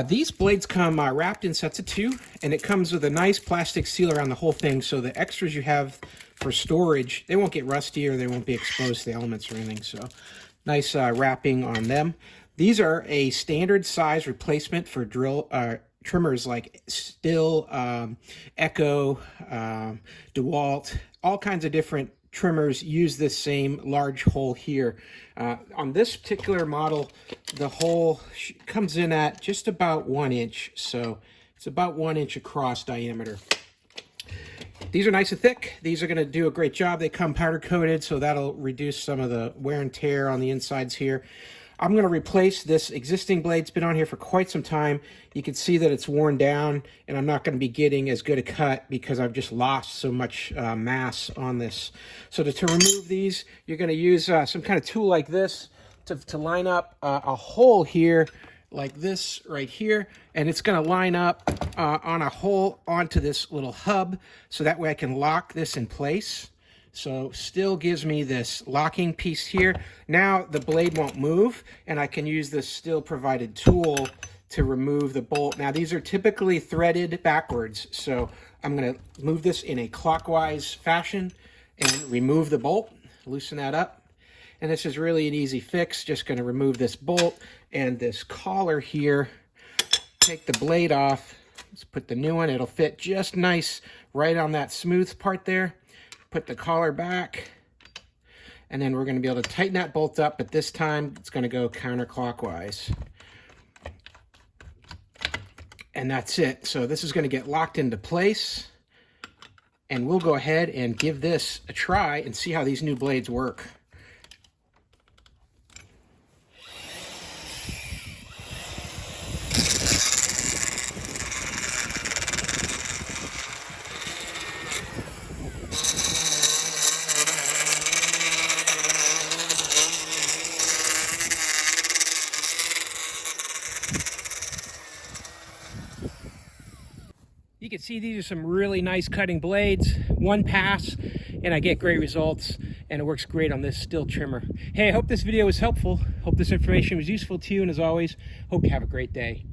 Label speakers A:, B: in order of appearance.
A: These blades come wrapped in sets of 2, and it comes with a nice plastic seal around the whole thing, so the extras you have for storage, they won't get rusty or they won't be exposed to the elements or anything. So nice wrapping on them. These are a standard size replacement for drill trimmers like Stihl, Echo, DeWalt, all kinds of different trimmers use this same large hole here. On this particular model, the hole comes in at just about 1 inch, so it's about 1 inch across diameter. These are nice and thick. These are going to do a great job. They come powder coated, so that'll reduce some of the wear and tear on the insides here. I'm going to replace this existing blade. It's been on here for quite some time. You can see that it's worn down, and I'm not going to be getting as good a cut because I've just lost so much mass on this. So to remove these, you're going to use some kind of tool like this to line up a hole here, like this right here, and it's going to line up on a hole onto this little hub, so that way I can lock this in place. So Stihl gives me this locking piece here. Now the blade won't move, and I can use this Stihl provided tool to remove the bolt. Now these are typically threaded backwards, so I'm going to move this in a clockwise fashion and remove the bolt, loosen that up. And this is really an easy fix. Just going to remove this bolt and this collar here, take the blade off. Let's put the new one. It'll fit just nice right on that smooth part there. Put the collar back, and then we're going to be able to tighten that bolt up, but this time it's going to go counterclockwise. And that's it. So this is going to get locked into place, and we'll go ahead and give this a try and see how these new blades work. You can see these are some really nice cutting blades. One pass and I get great results, and it works great on this Stihl trimmer. Hey, I hope this video was helpful. Hope this information was useful to you, and as always, hope you have a great day.